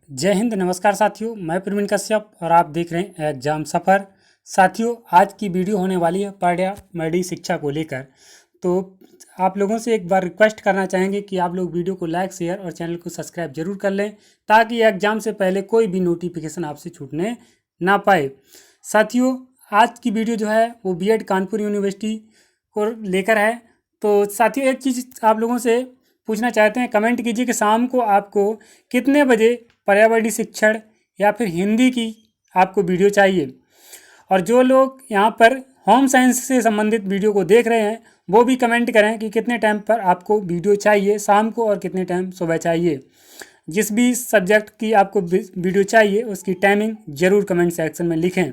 जय हिंद। नमस्कार साथियों, मैं प्रवीण कश्यप और आप देख रहे हैं एग्जाम सफ़र। साथियों, आज की वीडियो होने वाली है प्राइमरी शिक्षा को लेकर। तो आप लोगों से एक बार रिक्वेस्ट करना चाहेंगे कि आप लोग वीडियो को लाइक, शेयर और चैनल को सब्सक्राइब जरूर कर लें, ताकि एग्जाम से पहले कोई भी नोटिफिकेशन आपसे छूटने ना पाए। साथियों, आज की वीडियो जो है वो बीएड कानपुर यूनिवर्सिटी को लेकर है। तो साथियों, एक चीज़ आप लोगों से पूछना चाहते हैं, कमेंट कीजिए कि शाम को आपको कितने बजे पर्यावरणीय शिक्षण या फिर हिंदी की आपको वीडियो चाहिए। और जो लोग यहाँ पर होम साइंस से संबंधित वीडियो को देख रहे हैं, वो भी कमेंट करें कि कितने टाइम पर आपको वीडियो चाहिए शाम को और कितने टाइम सुबह चाहिए। जिस भी सब्जेक्ट की आपको वीडियो चाहिए उसकी टाइमिंग ज़रूर कमेंट सेक्शन में लिखें,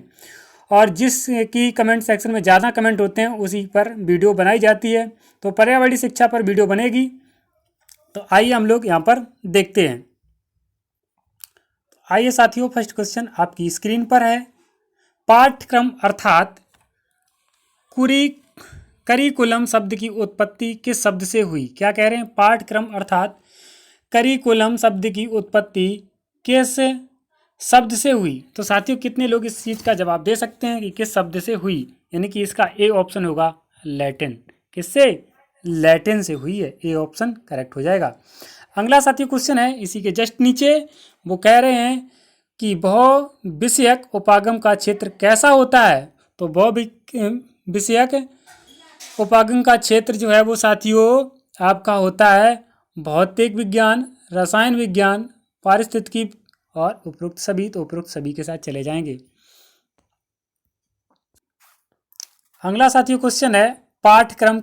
और जिस की कमेंट सेक्शन में ज़्यादा कमेंट होते हैं उसी पर वीडियो बनाई जाती है। तो पर्यावरणीय शिक्षा पर वीडियो बनेगी। तो आइए हम लोग यहाँ पर देखते हैं। आइए साथियों, फर्स्ट क्वेश्चन आपकी स्क्रीन पर है। पाठ्यक्रम अर्थात करिकुलम शब्द की उत्पत्ति किस शब्द से हुई? क्या कह रहे हैं? पाठ्यक्रम अर्थात करिकुलम शब्द की उत्पत्ति किस शब्द से हुई? तो साथियों, कितने लोग इस चीज़ का जवाब दे सकते हैं कि किस शब्द से हुई? यानी कि इसका ए ऑप्शन होगा लैटिन। किससे? लैटिन से हुई है। ए ऑप्शन करेक्ट हो जाएगा। अगला साथियों क्वेश्चन है इसी के जस्ट नीचे। वो कह रहे हैं कि बहु विषयक उपागम का क्षेत्र कैसा होता है? तो बहु विषयक उपागम का क्षेत्र जो है वो साथियों आपका होता है भौतिक विज्ञान, रसायन विज्ञान, पारिस्थितिकी और उपरोक्त सभी। तो उपरोक्त सभी के साथ चले जाएंगे। अगला साथियों क्वेश्चन है, पाठ्यक्रम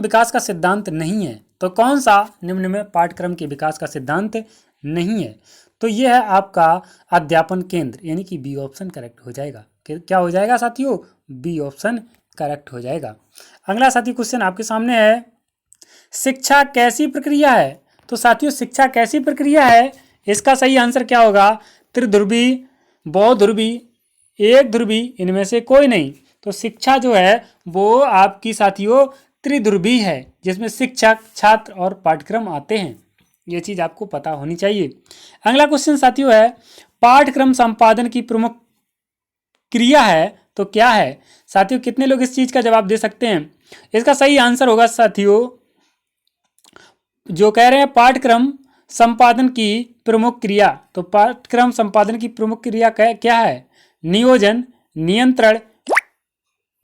विकास का सिद्धांत नहीं है। तो कौन सा निम्न में पाठ्यक्रम के विकास का सिद्धांत नहीं है? तो यह है आपका अध्यापन केंद्र, यानी कि बी ऑप्शन करेक्ट हो जाएगा। क्या हो जाएगा साथियों? बी ऑप्शन करेक्ट हो जाएगा। अगला साथी क्वेश्चन आपके सामने है, शिक्षा कैसी प्रक्रिया है? तो साथियों, शिक्षा कैसी प्रक्रिया है, इसका सही आंसर क्या होगा? त्रिध्रुवी, बहुध्रुवी, एक ध्रुवी, इनमें से कोई नहीं। तो शिक्षा जो है वो आपकी साथियों त्रिध्रुवी है, जिसमें शिक्षक, छात्र और पाठ्यक्रम आते हैं। ये चीज़ आपको पता होनी चाहिए। अगला क्वेश्चन साथियों है, पाठ्यक्रम संपादन की प्रमुख क्रिया है तो क्या है? साथियों, कितने लोग इस चीज़ का जवाब दे सकते हैं? इसका सही आंसर होगा साथियों, जो कह रहे हैं पाठ्यक्रम संपादन की प्रमुख क्रिया। तो पाठ्यक्रम संपादन की प्रमुख क्रिया क्या है? नियोजन, नियंत्रण,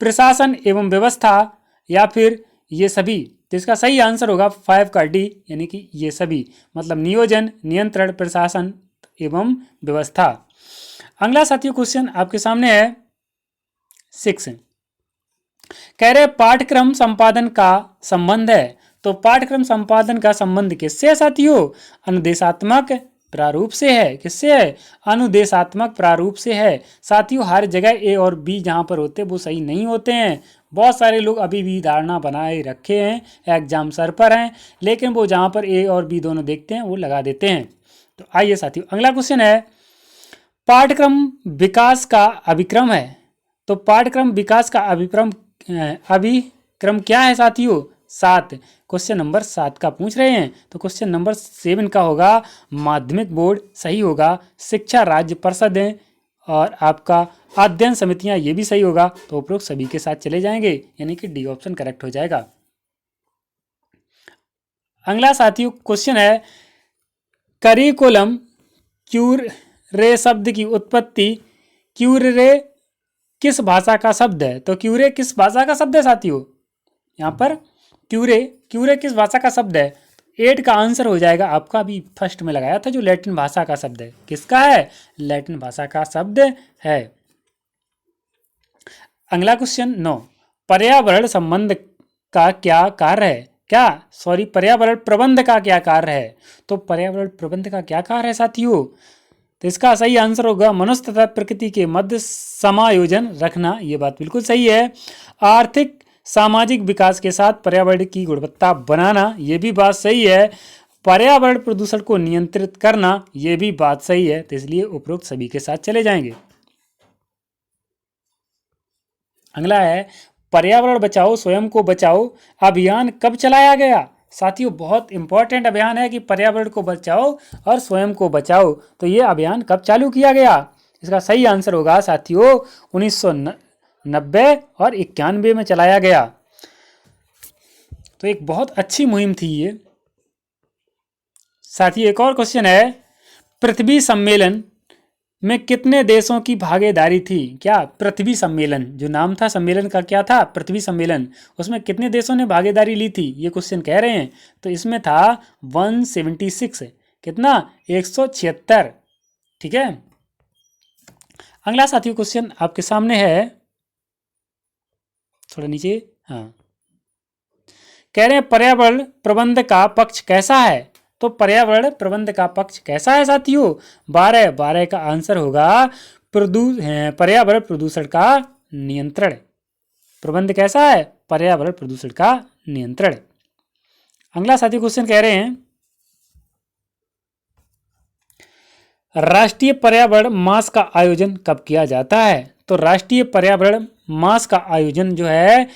प्रशासन एवं व्यवस्था, या फिर ये सभी। तो इसका सही आंसर होगा 5 का डी, यानी कि ये सभी। मतलब नियोजन, नियंत्रण, प्रशासन एवं व्यवस्था। अगला साथियों क्वेश्चन आपके सामने है 6। कह रहे पाठ्यक्रम संपादन का संबंध है। तो पाठ्यक्रम संपादन का संबंध किससे है साथियों? अनुदेशात्मक प्रारूप से है। किससे है? अनुदेशात्मक प्रारूप से है। साथियों, हर जगह ए और बी जहाँ पर होते हैं वो सही नहीं होते हैं। बहुत सारे लोग अभी भी धारणा बनाए रखे हैं, एग्जाम सर पर हैं, लेकिन वो जहाँ पर ए और बी दोनों देखते हैं वो लगा देते हैं। तो आइए साथियों, अगला क्वेश्चन है, पाठ्यक्रम विकास का अभिक्रम है। तो पाठ्यक्रम विकास का अभिक्रम क्या है साथियों? 7। क्वेश्चन नंबर 7 का पूछ रहे हैं। तो क्वेश्चन नंबर 7 का होगा माध्यमिक बोर्ड, सही होगा। शिक्षा राज्य परिषद है और आपका अध्ययन समितियां, ये भी सही होगा। तो उपरोक्त सभी के साथ चले जाएंगे, यानी कि डी ऑप्शन करेक्ट हो जाएगा। अगला साथियों क्वेश्चन है, करिकुलम क्यूरे शब्द की उत्पत्ति, क्यूरे किस भाषा का शब्द है? तो क्यूरे किस भाषा का शब्द है साथियों? यहाँ पर क्यूरे किस भाषा का शब्द है? 8 का आंसर हो जाएगा आपका, अभी फर्स्ट में लगाया था, जो लैटिन भाषा का शब्द है। किसका है? लैटिन भाषा का शब्द है। अगला क्वेश्चन 9, पर्यावरण संबंध का क्या कार्य है? पर्यावरण प्रबंध का क्या कार्य है? तो पर्यावरण प्रबंध का क्या कार्य है साथियों? तो इसका सही आंसर होगा मनुष्य तथा प्रकृति के मध्य समायोजन रखना। ये बात बिल्कुल सही है। आर्थिक सामाजिक विकास के साथ पर्यावरण की गुणवत्ता बनाना, ये भी बात सही है। पर्यावरण प्रदूषण को नियंत्रित करना, ये भी बात सही है। तो इसलिए उपरोक्त सभी के साथ चले जाएंगे। अगला है, पर्यावरण बचाओ स्वयं को बचाओ अभियान कब चलाया गया? साथियों बहुत इंपॉर्टेंट अभियान है कि पर्यावरण को बचाओ और स्वयं को बचाओ। तो ये अभियान कब चालू किया गया? इसका सही आंसर होगा साथियों 1990 और 91 में चलाया गया। तो एक बहुत अच्छी मुहिम थी ये। साथियों एक और क्वेश्चन है, पृथ्वी सम्मेलन में कितने देशों की भागीदारी थी? क्या पृथ्वी सम्मेलन जो नाम था सम्मेलन का क्या था? पृथ्वी सम्मेलन। उसमें कितने देशों ने भागीदारी ली थी ये क्वेश्चन कह रहे हैं। तो इसमें था 176, कितना? 176। ठीक है। अगला साथियों क्वेश्चन आपके सामने है, थोड़ा नीचे। हाँ, कह रहे हैं पर्यावरण प्रबंध का पक्ष कैसा है? तो पर्यावरण प्रबंध का पक्ष कैसा है साथियों? 12 का आंसर होगा पर्यावरण प्रदूषण का नियंत्रण। प्रबंध कैसा है? पर्यावरण प्रदूषण का नियंत्रण। अगला साथियों क्वेश्चन कह रहे हैं, राष्ट्रीय पर्यावरण मास का आयोजन कब किया जाता है? तो राष्ट्रीय पर्यावरण मास का आयोजन जो है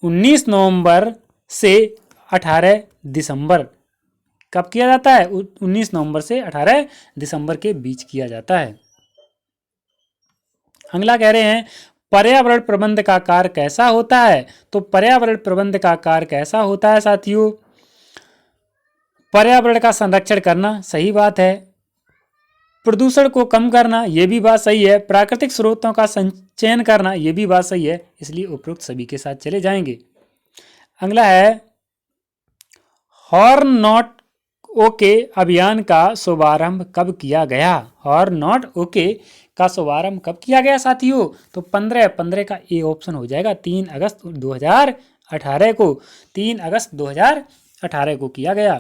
19 नवंबर से 18 दिसंबर कब किया जाता है? 19 नवंबर से 18 दिसंबर के बीच किया जाता है। अगला कह रहे हैं, पर्यावरण प्रबंध का कार्य कैसा होता है? तो पर्यावरण प्रबंध का कार्य कैसा होता है साथियों? पर्यावरण का संरक्षण करना, सही बात है। प्रदूषण को कम करना, यह भी बात सही है। प्राकृतिक स्रोतों का संचयन करना, यह भी बात सही है। इसलिए उपरोक्त सभी के साथ चले जाएंगे। अगला है, हॉर्न नॉट ओके अभियान का शुभारंभ कब किया गया? हॉर्न नॉट ओके का शुभारंभ कब किया गया साथियों? तो 15 का ए ऑप्शन हो जाएगा। 3 अगस्त 2018 को, 3 अगस्त 2018 को किया गया।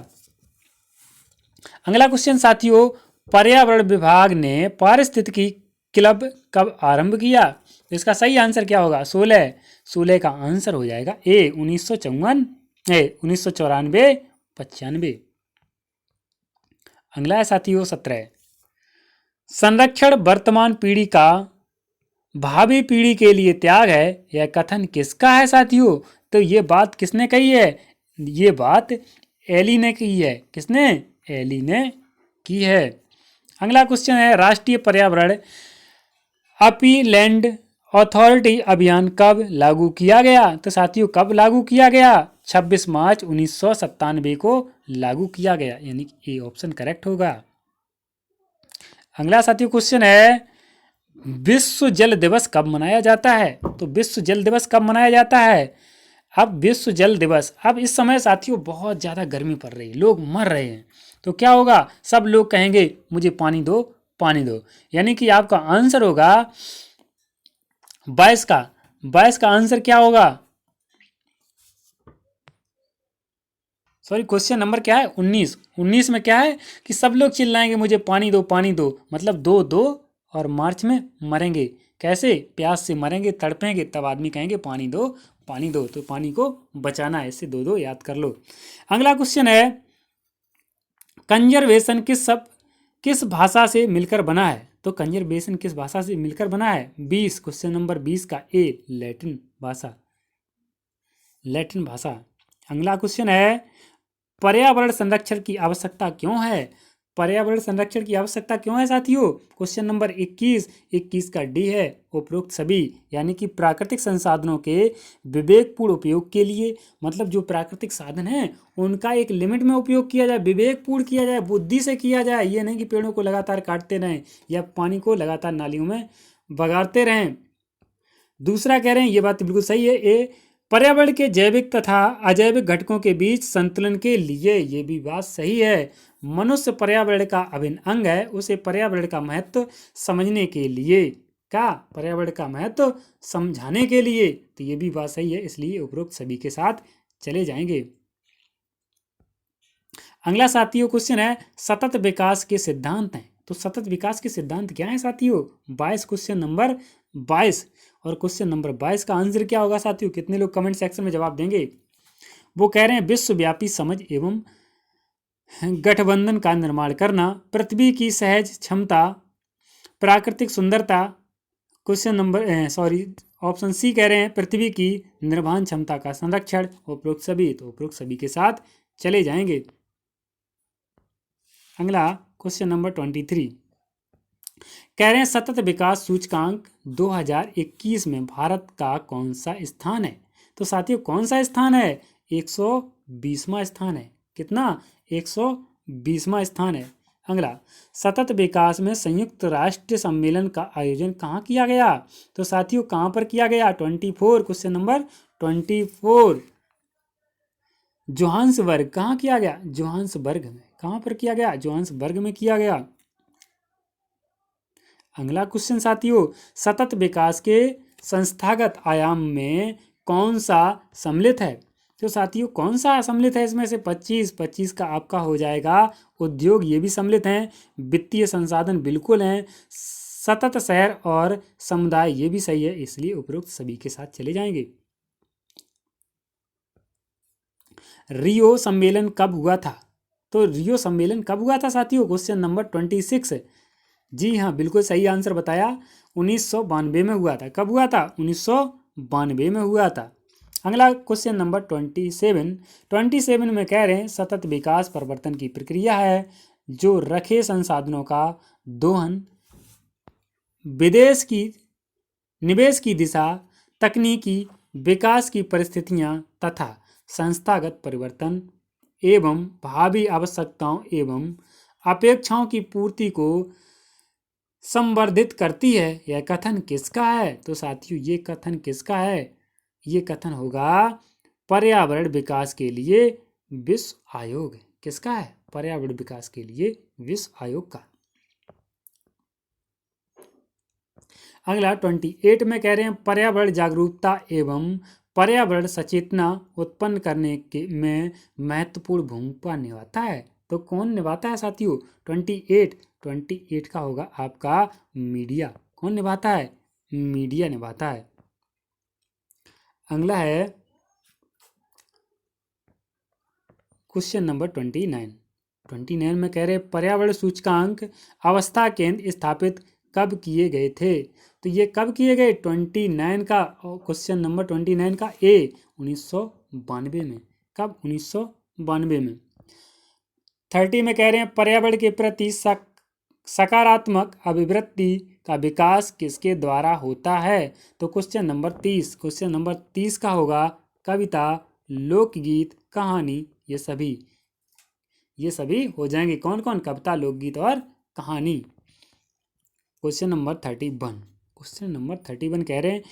अगला क्वेश्चन साथियों, पर्यावरण विभाग ने पारिस्थितिकी क्लब कब आरंभ किया? तो इसका सही आंसर क्या होगा? 16 का आंसर हो जाएगा ए 1994 95। अगला है साथियों 17, संरक्षण वर्तमान पीढ़ी का भावी पीढ़ी के लिए त्याग है, यह कथन किसका है साथियों? तो ये बात किसने कही है? ये बात एली ने की है। किसने? एली ने की है। अगला क्वेश्चन है, राष्ट्रीय पर्यावरण अपीलैंड अथॉरिटी अभियान कब लागू किया गया? तो साथियों कब लागू किया गया? 26 मार्च 1997 को लागू किया गया, यानी कि ए ऑप्शन करेक्ट होगा। अगला साथियों क्वेश्चन है, विश्व जल दिवस कब मनाया जाता है? तो विश्व जल दिवस कब मनाया जाता है? अब विश्व जल दिवस, अब इस समय साथियों बहुत ज़्यादा गर्मी पड़ रही है, लोग मर रहे हैं। तो क्या होगा? सब लोग कहेंगे मुझे पानी दो, पानी दो। यानी कि आपका आंसर होगा 22 का। 22 का आंसर क्या होगा? सॉरी, क्वेश्चन नंबर क्या है? 19। 19 में क्या है कि सब लोग चिल्लाएंगे मुझे पानी दो, पानी दो। मतलब 2 और मार्च में मरेंगे। कैसे? प्यास से मरेंगे, तड़पेंगे, तब आदमी कहेंगे पानी दो, पानी दो। तो पानी को बचाना है, इससे 2 याद कर लो। अगला क्वेश्चन है, कंजर्वेशन किस भाषा से मिलकर बना है? तो कंजर्वेशन किस भाषा से मिलकर बना है? 20, क्वेश्चन नंबर 20 का ए लैटिन भाषा, लैटिन भाषा। अगला क्वेश्चन है, पर्यावरण संरक्षण की आवश्यकता क्यों है? पर्यावरण संरक्षण की आवश्यकता क्यों है साथियों? क्वेश्चन नंबर 21 का डी है, उपरोक्त सभी, यानी कि प्राकृतिक संसाधनों के विवेकपूर्ण उपयोग के लिए। मतलब जो प्राकृतिक साधन हैं उनका एक लिमिट में उपयोग किया जाए, विवेकपूर्ण किया जाए, बुद्धि से किया जाए। ये नहीं कि पेड़ों को लगातार काटते रहें या पानी को लगातार नालियों में बगाड़ते रहें। दूसरा कह रहे हैं, ये बात बिल्कुल सही है, ए पर्यावरण के जैविक तथा अजैविक घटकों के बीच संतुलन के लिए, ये भी बात सही है। मनुष्य पर्यावरण का अभिन्न अंग है, उसे पर्यावरण का महत्व समझने के लिए, क्या पर्यावरण का महत्व समझाने के लिए, तो ये भी बात सही है। इसलिए उपरोक्त सभी के साथ चले जाएंगे। अगला साथियों क्वेश्चन है, सतत विकास के सिद्धांत हैं। तो सतत विकास के सिद्धांत क्या है साथियों? 22, क्वेश्चन नंबर 22। और क्वेश्चन नंबर 22 का आंसर क्या होगा साथियों? कितने लोग कमेंट सेक्शन में जवाब देंगे? वो कह रहे हैं, विश्वव्यापी समझ एवं गठबंधन का निर्माण करना, पृथ्वी की सहज क्षमता, प्राकृतिक सुंदरता। क्वेश्चन नंबर ऑप्शन सी कह रहे हैं, पृथ्वी की निर्वहन क्षमता का संरक्षण। उपरोक्त सभी, तो उपरोक्त सभी के साथ चले जाएंगे। अगला क्वेश्चन नंबर 23 कह रहे हैं सतत विकास सूचकांक 2021 में भारत का कौन सा स्थान है। तो साथियों कौन सा स्थान है? 120वां स्थान है। कितना? 120वां स्थान है। अगला सतत विकास में संयुक्त राष्ट्र सम्मेलन का आयोजन कहाँ किया गया? तो साथियों कहाँ पर किया गया? 24 क्वेश्चन नंबर 24 जोहान्सबर्ग। कहाँ किया गया? जोहान्सबर्ग में। कहाँ पर किया गया? जोहान्सबर्ग में किया गया। अगला क्वेश्चन साथियों सतत विकास के संस्थागत आयाम में कौन सा सम्मिलित है? तो साथियों कौन सा सम्मिलित है इसमें से? 25 का आपका हो जाएगा उद्योग, ये भी सम्मिलित हैं। वित्तीय संसाधन बिल्कुल हैं। सतत शहर और समुदाय ये भी सही है, इसलिए उपरोक्त सभी के साथ चले जाएंगे। रियो सम्मेलन कब हुआ था? तो रियो सम्मेलन कब हुआ था साथियों? Question number 26। जी हाँ, बिल्कुल सही आंसर बताया। 1992 में हुआ था। कब हुआ था? 1992 में हुआ था। अगला क्वेश्चन नंबर 27 में कह रहे हैं सतत विकास परिवर्तन की प्रक्रिया है जो रखे संसाधनों का दोहन, निवेश की दिशा, तकनीकी विकास की परिस्थितियां तथा संस्थागत परिवर्तन एवं भावी आवश्यकताओं एवं अपेक्षाओं की पूर्ति को संवर्धित करती है। यह कथन किसका है? तो साथियों ये कथन किसका है? ये कथन होगा पर्यावरण विकास के लिए विश्व आयोग। किसका है? पर्यावरण विकास के लिए विश्व आयोग का। अगला 28 में कह रहे हैं पर्यावरण जागरूकता एवं पर्यावरण सचेतना उत्पन्न करने के में महत्वपूर्ण भूमिका निभाता है। तो कौन निभाता है साथियों? 28 का होगा आपका मीडिया। कौन निभाता है? मीडिया निभाता है। अगला है क्वेश्चन नंबर 29 में कह रहे पर्यावरण सूचकांक अवस्था केंद्र स्थापित कब किए गए थे? तो ये कब किए गए? 29 का क्वेश्चन नंबर 29 का ए 1992 में। कब? 1992 में। 30 में कह रहे हैं पर्यावरण के प्रति सकारात्मक अभिवृत्ति का विकास किसके द्वारा होता है? तो क्वेश्चन नंबर 30 का होगा कविता, लोकगीत, कहानी, ये सभी हो जाएंगे। कौन कौन? कविता, लोकगीत और कहानी। क्वेश्चन नंबर 31 कह रहे हैं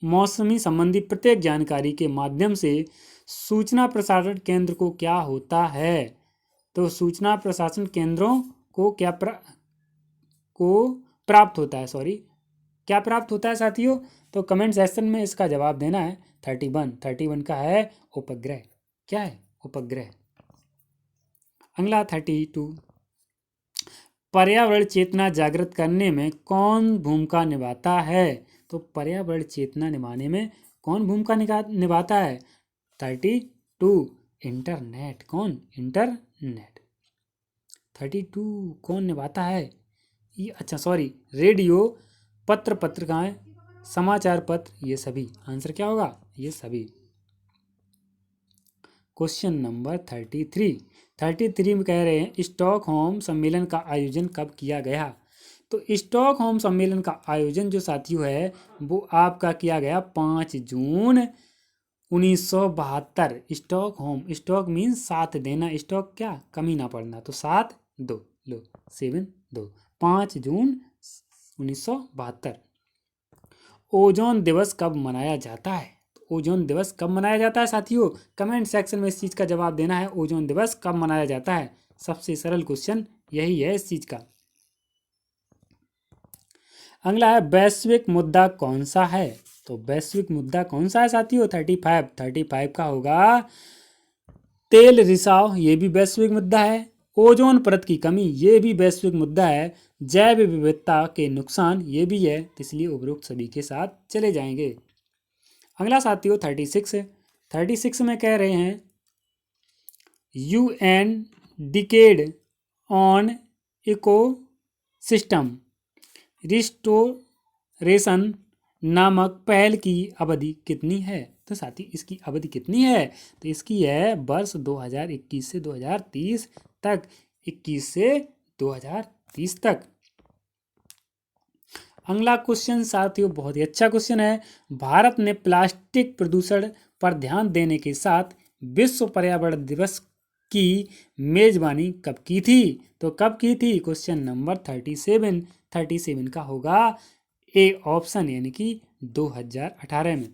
मौसमी संबंधी प्रत्येक जानकारी के माध्यम से सूचना प्रसारण केंद्र को क्या होता है? तो सूचना प्रसारण केंद्रों को प्राप्त होता है। क्या प्राप्त होता है साथियों? तो कमेंट सेक्शन में इसका जवाब देना है। 31 का है उपग्रह। क्या है? उपग्रह। अगला 32 पर्यावरण चेतना जागृत करने में कौन भूमिका निभाता है? तो पर्यावरण चेतना निभाने में कौन भूमिका निभाता है? 32 इंटरनेट। कौन? इंटरनेट। 32 कौन निभाता है? रेडियो, पत्रिकाएं, समाचार पत्र, ये सभी। आंसर क्या होगा? ये सभी। क्वेश्चन नंबर 33 में कह रहे हैं स्टॉकहोम सम्मेलन का आयोजन कब किया गया? तो स्टॉकहोम सम्मेलन का आयोजन जो साथियों है वो आपका किया गया 5 जून 1972। स्टॉक मीन्स साथ देना। स्टॉक क्या? कमी ना पड़ना। तो 5 जून 1972। ओजोन दिवस कब मनाया जाता है? ओजोन दिवस कब मनाया जाता है साथियों? कमेंट सेक्शन में इस चीज़ का जवाब देना है। ओजोन दिवस कब मनाया जाता है? सबसे सरल क्वेश्चन यही है इस चीज़ का। अगला है वैश्विक मुद्दा कौन सा है? तो वैश्विक मुद्दा कौन सा है साथियों? 35 का होगा तेल रिसाव। ये भी वैश्विक मुद्दा है। ओजोन परत की कमी, ये भी वैश्विक मुद्दा है। जैव विविधता के नुकसान, ये भी है। इसलिए उपरोक्त सभी के साथ चले जाएंगे। अगला साथियों 36 में कह रहे हैं UN decade on ecosystem restoration नामक पहल की अवधि कितनी है? तो साथी इसकी अवधि कितनी है? तो इसकी है वर्ष 2021 से 2030 तक, 21 से 2030 तक। अगला क्वेश्चन साथियों बहुत ही अच्छा क्वेश्चन है। भारत ने प्लास्टिक प्रदूषण पर ध्यान देने के साथ विश्व पर्यावरण दिवस की मेजबानी कब की थी? तो कब की थी? क्वेश्चन नंबर 37 का होगा ए ऑप्शन, यानी कि 2018 में।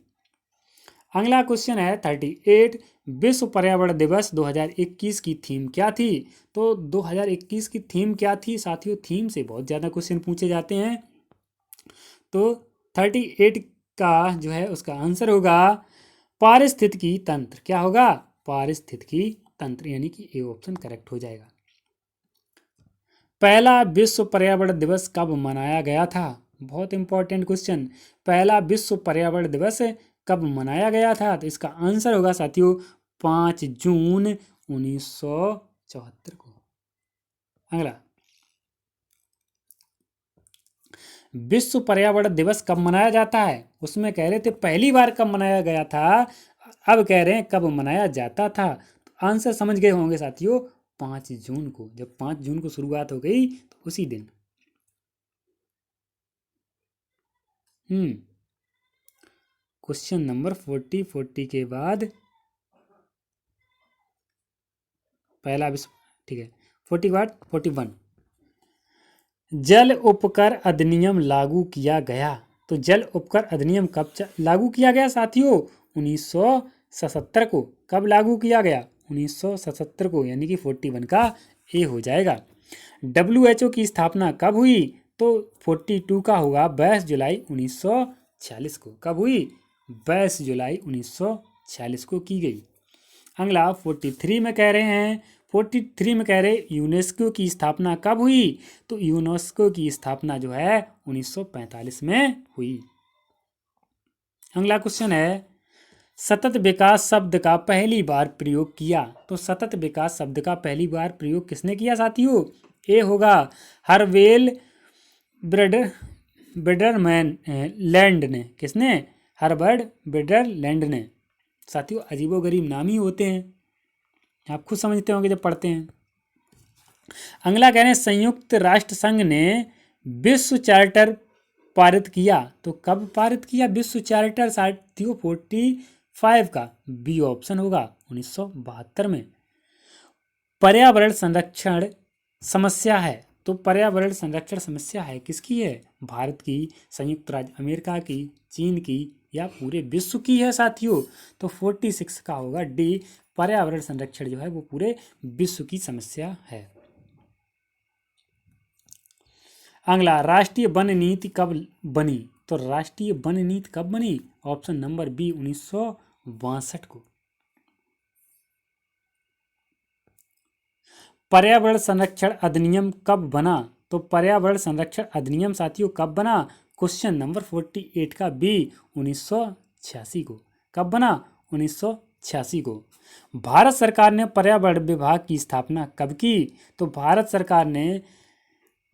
अगला क्वेश्चन है 38, विश्व पर्यावरण दिवस 2021 की थीम क्या थी? तो 2021 की थीम क्या थी साथियों? थीम से बहुत ज़्यादा क्वेश्चन पूछे जाते हैं। तो 38 का जो है उसका आंसर होगा पारिस्थितिकी तंत्र। क्या होगा? पारिस्थितिकी तंत्र, यानी कि ए ऑप्शन करेक्ट हो जाएगा। पहला विश्व पर्यावरण दिवस कब मनाया गया था? बहुत इंपॉर्टेंट क्वेश्चन। पहला विश्व पर्यावरण दिवस कब मनाया गया था? तो इसका आंसर होगा साथियों 5 जून 1974 को। अगला, विश्व पर्यावरण दिवस कब मनाया जाता है? उसमें कह रहे थे पहली बार कब मनाया गया था, अब कह रहे हैं कब मनाया जाता था। तो आंसर समझ गए होंगे साथियों, 5 जून को। जब 5 जून को शुरुआत हो गई तो उसी दिन। क्वेश्चन नंबर 40 के बाद पहला विश्व, ठीक है, 40 के बाद 41, जल उपकर अधिनियम लागू किया गया। तो जल उपकर अधिनियम कब लागू किया गया साथियों? 1977 को। कब लागू किया गया? 1977 को, यानी कि 41 का ए हो जाएगा। WHO की स्थापना कब हुई? तो 42 का होगा 22 जुलाई 1946 को। कब हुई? 22 जुलाई 1946 को की गई। अगला 43 में कह रहे हैं, 43 में कह रहे यूनेस्को की स्थापना कब हुई? तो यूनेस्को की स्थापना जो है 1945 में हुई। अगला क्वेश्चन है, सतत विकास शब्द का पहली बार प्रयोग किया। तो सतत विकास शब्द का पहली बार प्रयोग किसने किया साथियों? ए होगा हर्बेल ब्रेडरमैन लैंड ने। किसने? हर्बर्ट ब्रेडरलैंड ने। साथियों अजीबोगरीब नाम ही होते हैं, आप खुद समझते होंगे जब पढ़ते हैं। अगला कह रहे हैं संयुक्त राष्ट्र संघ ने विश्व चार्टर पारित किया। तो कब पारित किया विश्व चार्टर साथियों? 45 का बी ऑप्शन होगा, 1972 में। पर्यावरण संरक्षण समस्या है। तो पर्यावरण संरक्षण समस्या है किसकी है? भारत की, संयुक्त राज्य अमेरिका की, चीन की, या पूरे विश्व की है साथियों? तो 46 का होगा डी, पर्यावरण संरक्षण जो है वो पूरे विश्व की समस्या है। अगला, राष्ट्रीय वन नीति कब बनी? तो राष्ट्रीय वन नीति कब बनी? ऑप्शन नंबर बी, 1962 को। पर्यावरण संरक्षण अधिनियम कब बना? तो पर्यावरण संरक्षण अधिनियम साथियों कब बना? क्वेश्चन नंबर 48 का बी, 1986 को। कब बना? 1986 को। भारत सरकार ने पर्यावरण विभाग की स्थापना कब की? तो भारत सरकार ने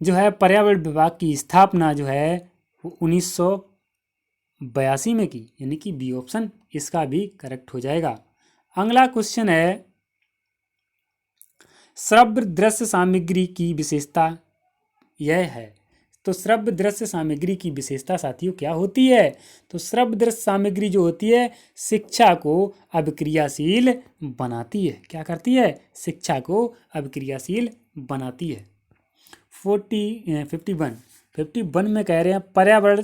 जो है पर्यावरण विभाग की स्थापना जो है वो 1982 में की, यानी कि बी ऑप्शन इसका भी करेक्ट हो जाएगा। अगला क्वेश्चन है, श्रव्य दृश्य सामग्री की विशेषता यह है। तो श्रव्य दृश्य सामग्री की विशेषता साथियों क्या होती है? तो श्रव्य दृश्य सामग्री जो होती है शिक्षा को अभिक्रियाशील बनाती है। क्या करती है? शिक्षा को अभिक्रियाशील बनाती है। 51 में कह रहे हैं पर्यावरण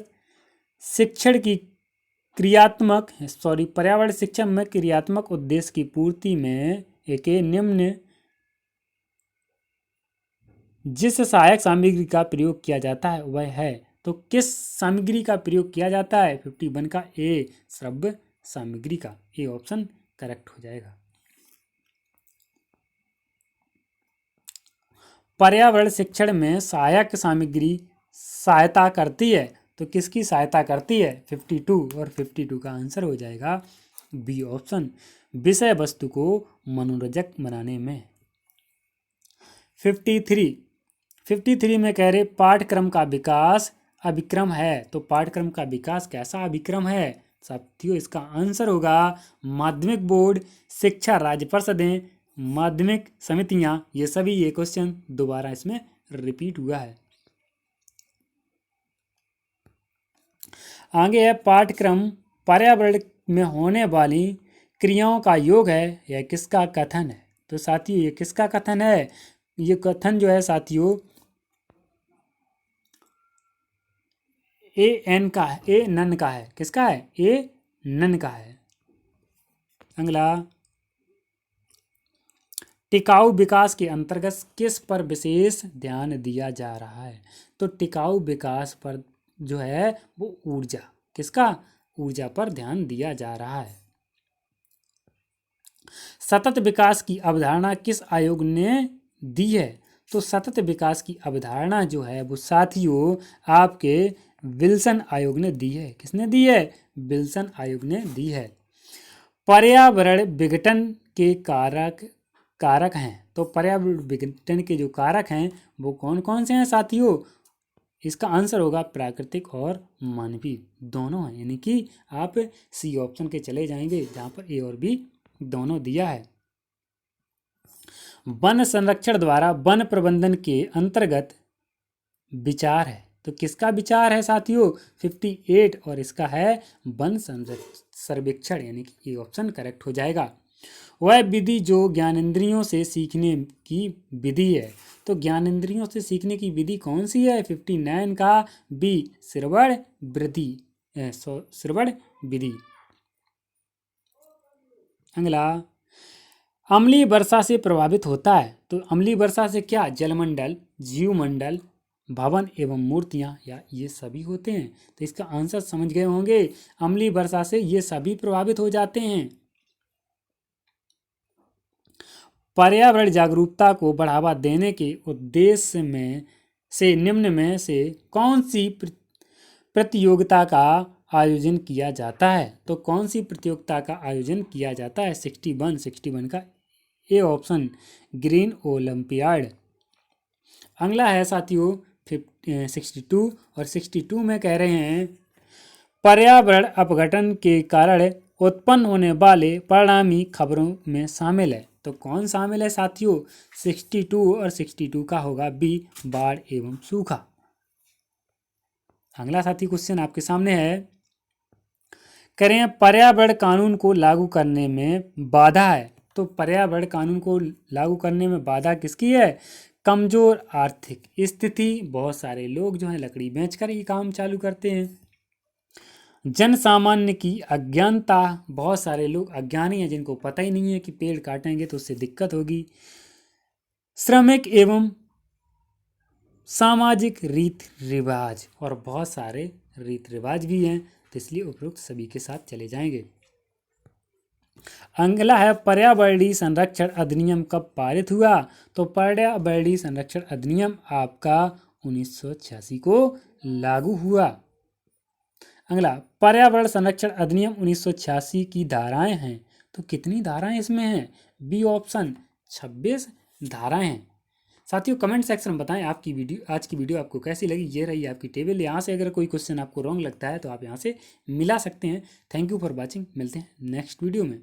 शिक्षण में क्रियात्मक उद्देश्य की पूर्ति में एक निम्न जिस सहायक सामग्री का प्रयोग किया जाता है वह है। तो किस सामग्री का प्रयोग किया जाता है? 51 का ए, श्रव्य सामग्री का। ए ऑप्शन करेक्ट हो जाएगा। पर्यावरण शिक्षण में सहायक सामग्री सहायता करती है। तो किसकी सहायता करती है? 52, और 52 का आंसर हो जाएगा बी ऑप्शन, विषय वस्तु को मनोरंजक बनाने में। 53 में कह रहे पाठ्यक्रम का विकास अभिक्रम है। तो पाठ्यक्रम का विकास कैसा अभिक्रम है? साथियों इसका आंसर होगा माध्यमिक बोर्ड, शिक्षा राज्य परिषदें, माध्यमिक समितियां, ये सभी ये क्वेश्चन दोबारा इसमें रिपीट हुआ है। आगे है पाठ्यक्रम पर्यावरण में होने वाली क्रियाओं का योग है, यह किसका कथन है? तो साथियों ये किसका कथन है? ये कथन जो है साथियों ए नन का है। किसका है? ए नन का है। अगला, टिकाऊ विकास के अंतर्गत किस पर विशेष ध्यान दिया जा रहा है? तो टिकाऊ विकास पर जो है वो ऊर्जा, किसका? ऊर्जा पर ध्यान दिया जा रहा है। सतत विकास की अवधारणा किस आयोग ने दी है? तो सतत विकास की अवधारणा जो है वो साथियों आपके विल्सन आयोग ने दी है। किसने दी है? विल्सन आयोग ने दी है। पर्यावरण विघटन के कारक हैं। तो पर्यावरण विघटन के जो कारक हैं वो कौन कौन से हैं साथियों? इसका आंसर होगा प्राकृतिक और मानवीय, दोनों हैं। यानी कि आप सी ऑप्शन के चले जाएंगे जहाँ पर ए और बी दोनों दिया है। वन संरक्षण द्वारा वन प्रबंधन के अंतर्गत विचार है। तो किसका विचार है साथियों? 58 और इसका है वन सर्वेक्षण, यानी कि ये ऑप्शन करेक्ट हो जाएगा। वह विधि जो ज्ञानेंद्रियों से सीखने की विधि है। तो ज्ञानेंद्रियों से सीखने की विधि कौन सी है? 59 का बी श्रवण विधि। अगला, अम्लीय वर्षा से प्रभावित होता है। तो अम्लीय वर्षा से क्या? जलमंडल, जीवमंडल, भवन एवं मूर्तियां, या ये सभी होते हैं। तो इसका आंसर समझ गए होंगे, अम्लीय वर्षा से ये सभी प्रभावित हो जाते हैं। पर्यावरण जागरूकता को बढ़ावा देने के उद्देश्य में से निम्न में से कौन सी प्रतियोगिता का आयोजन किया जाता है? तो कौन सी प्रतियोगिता का आयोजन किया जाता है? 61 का ए ऑप्शन ग्रीन ओलंपियाड। अगला है साथियों 62 और 62 में कह रहे हैं पर्यावरण अपघटन के कारण उत्पन्न होने वाले परिणामी खबरों में शामिल है। तो कौन शामिल है साथियों? 62 और 62 का होगा बी बाढ़ एवं सूखा। अगला साथी क्वेश्चन आपके सामने है, करें पर्यावरण कानून को लागू करने में बाधा है। तो पर्यावरण कानून को लागू करने में बाधा किसकी है? कमजोर आर्थिक स्थिति, बहुत सारे लोग जो हैं लकड़ी बेचकर ही काम चालू करते हैं। जन सामान्य की अज्ञानता, बहुत सारे लोग अज्ञानी हैं जिनको पता ही नहीं है कि पेड़ काटेंगे तो उससे दिक्कत होगी। श्रमिक एवं सामाजिक रीत रिवाज, और बहुत सारे रीत रिवाज भी हैं, तो इसलिए उपरोक्त सभी के साथ चले जाएंगे। अगला है पर्यावरणीय संरक्षण अधिनियम कब पारित हुआ? तो पर्यावरणीय संरक्षण अधिनियम आपका 1986 को लागू हुआ। अगला, पर्यावरण संरक्षण अधिनियम 1986 की धाराएं हैं। तो कितनी धाराएं इसमें हैं? बी ऑप्शन 26 धाराएं हैं। साथियों कमेंट सेक्शन में बताएं आपकी वीडियो, आज की वीडियो आपको कैसी लगी। ये रही आपकी टेबल, यहाँ से अगर कोई क्वेश्चन आपको रॉन्ग लगता है तो आप यहाँ से मिला सकते हैं। थैंक यू फॉर वॉचिंग, मिलते हैं नेक्स्ट वीडियो में।